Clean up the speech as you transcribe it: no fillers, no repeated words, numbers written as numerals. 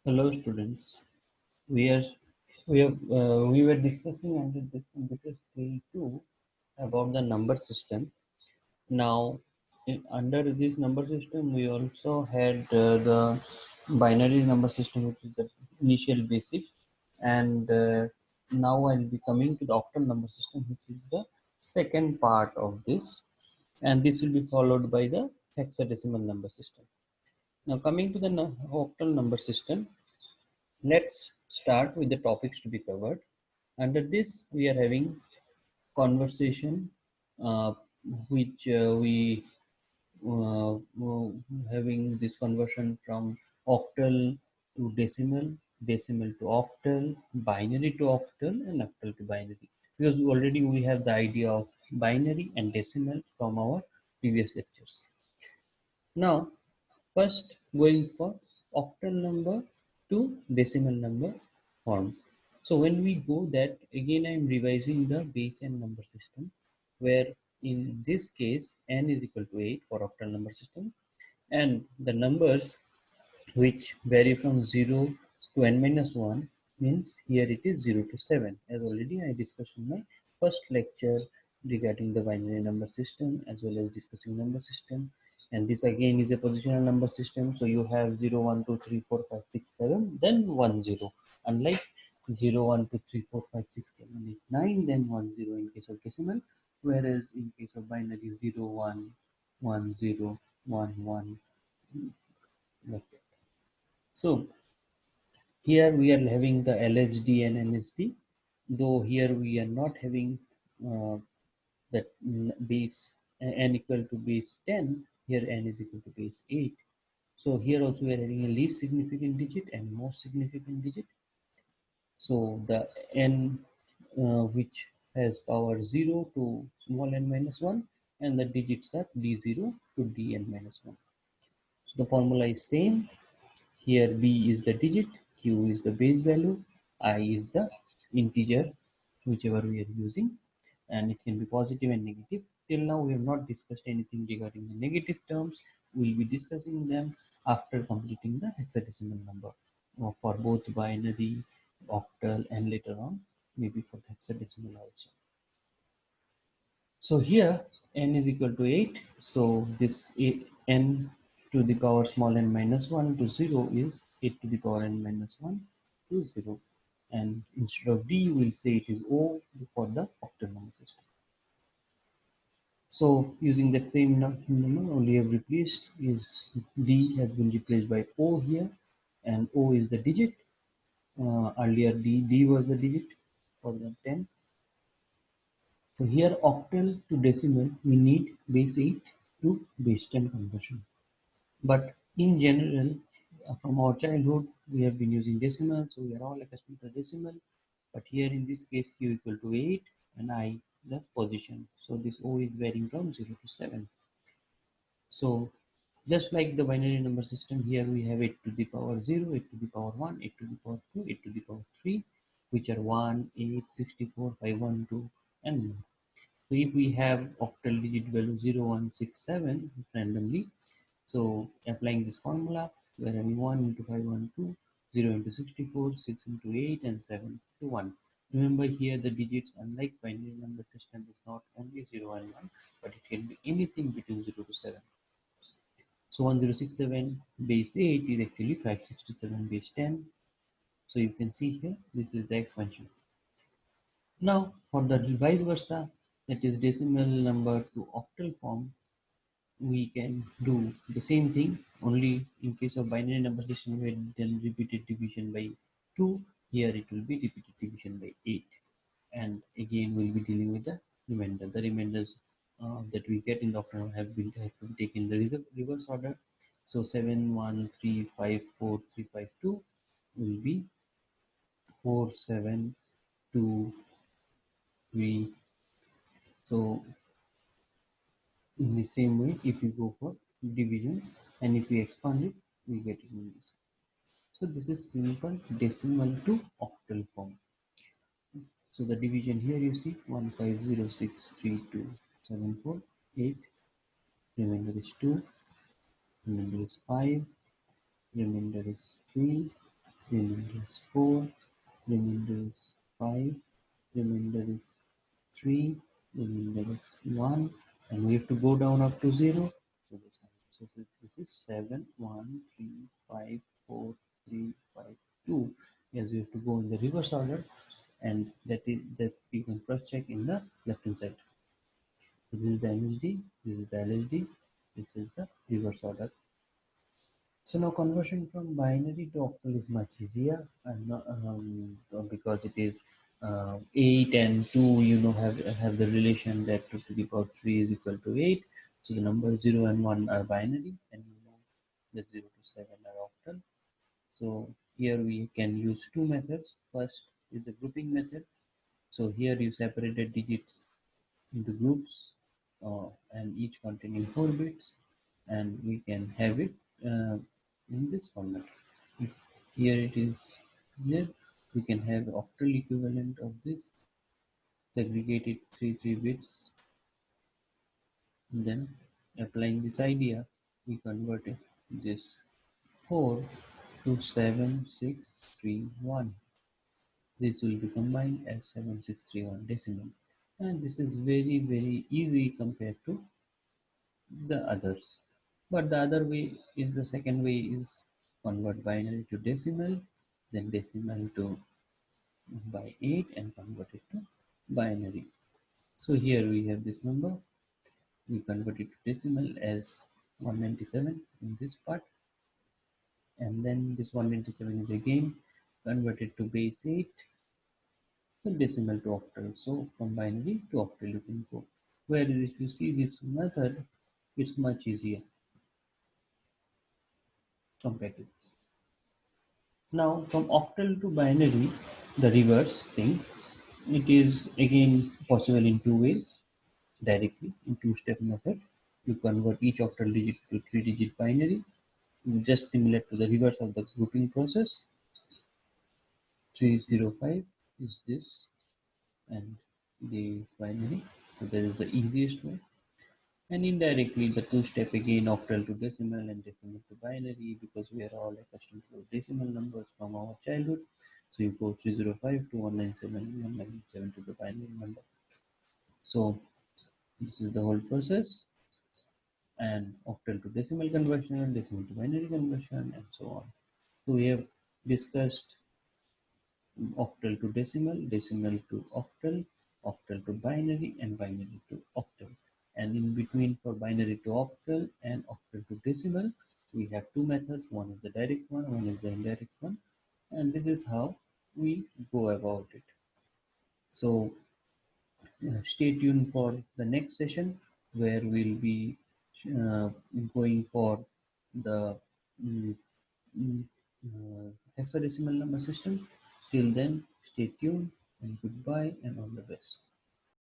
Hello students. We are we were discussing under the computer skill 2 about the number system. Now under this number system we also had the binary number system, which is the initial basic, and now I'll be coming to the octal number system, which is the second part of this, and this will be followed by the hexadecimal number system. Now coming to the octal number system, let's start with the topics to be covered. Under this, we are having conversation, uh, which we having this conversion from octal to decimal, decimal to octal, binary to octal, and octal to binary. Because already we have the idea of binary and decimal from our previous lectures. Now, first going for octal number to decimal number form. So when we go that, again I am revising the base n number system, where in this case n is equal to 8 for octal number system, and the numbers which vary from 0 to n minus 1 means here it is 0 to 7, as already I discussed in my first lecture regarding the binary number system as well as discussing number system. And this again is a positional number system, so you have 0 1 2 3 4 5 6 7, then 1 0, unlike 0 1 2 3 4 5 6 7 8 9, then 1 0 in case of decimal, whereas in case of binary 0 1 1 0 1 1, like that. So here we are having the LHD and NSD, though here we are not having uh, that base n equal to base 10, here n is equal to base 8. So here also we are having a least significant digit and most significant digit. So the n which has power 0 to small n minus 1, and the digits are d0 to dn minus 1. So the formula is same. Here b is the digit, q is the base value, I is the integer, whichever we are using, and it can be positive and negative. Till now we have not discussed anything regarding the negative terms. We will be discussing them after completing the hexadecimal number for both binary, octal, and later on maybe for the hexadecimal also. So here n is equal to 8. So this n to the power small n minus 1 to 0 is 8 to the power n minus 1 to 0. And instead of d, we'll say it is O for the octal number system. So using that same number, only have replaced is d has been replaced by O here, and O is the digit. Earlier d was the digit for the 10. So here octal to decimal, we need base 8 to base 10 conversion. But in general, from our childhood, we have been using decimal, so we are all accustomed to decimal. But here in this case, q equal to 8 and I plus position. So this O is varying from 0 to 7. So just like the binary number system, here we have 8 to the power 0, 8 to the power 1, 8 to the power 2, 8 to the power 3, which are 1, 8, 64, 5, 1, 2, and more. So if we have octal digit value 0, 1, 6, 7 randomly, so applying this formula, we are having 1 into 5, 1, 2, 0 into 64, 6 into 8, and 7 to 1. Remember here the digits, unlike binary number system, is not only 0 and 1, but it can be anything between 0 to 7. So 1067 base 8 is actually 567 base 10. So you can see here, this is the expansion. Now for the vice versa, that is decimal number to octal form, we can do the same thing, only in case of binary number system we had done repeated division by 2, here it will be repeated division by 8, and again we'll be dealing with the remainder. The remainders that we get in the octal have to be taken in the reverse order. So 7 1 3 5 4 3 5 2 will be 4 7 2 3. So in the same way, if we go for division and if we expand it, we get it in this. So this is simple decimal to octal form. So the division here you see 15063274, 8, remainder is 2, remainder is 5, remainder is 3, remainder is 4, remainder is 5, remainder is 3, remainder is 1, and we have to go down up to 0. So this is 7, 1, 3, 5, 4, 3, 5, 2. Yes, we have to go in the reverse order, and that you can cross check in the left hand side. So this is the MSD, this is the LSD, this is the reverse order. So now conversion from binary to octal is much easier, and because it is 8 and 2, have the relation that 2 to the power 3 is equal to 8. So the numbers 0 and 1 are binary, and that 0 to 7 are octal. So here we can use two methods. First is the grouping method. So here you separated digits into groups, and each containing 4 bits, and we can have it in this format. If here it is here, we can have octal equivalent of this, segregated 3 bits, and then applying this idea, we converted this 4 to 7631. This will be combined as 7631 decimal, and this is very easy compared to the others. But the other way is, the second way is convert binary to decimal, then decimal to by 8 and convert it to binary. So here we have this number. We convert it to decimal as 197 in this part, and then this 197 is again converted to base 8, the decimal to octal. So from binary to octal you can go. Whereas if you see this method, it's much easier compared to this. Now from octal to binary, the reverse thing, it is again possible in two ways. Directly in two-step method, you convert each octal digit to three-digit binary, just similar to the reverse of the grouping process. 305 is this, and this binary. So that is the easiest way. And indirectly, the two-step again, octal to decimal and decimal to binary, because we are all accustomed to decimal numbers from our childhood. So you go 305 to 197, 197 to the binary number. So this is the whole process, and octal to decimal conversion, decimal to binary conversion, and so on. So we have discussed octal to decimal, decimal to octal, octal to binary, and binary to octal. And in between, for binary to octal and octal to decimal, we have two methods. One is the direct one is the indirect one. And this is how we go about it. So stay tuned for the next session, where we'll be uh, going for the mm, mm, hexadecimal number system. Till then, stay tuned, and goodbye, and all the best.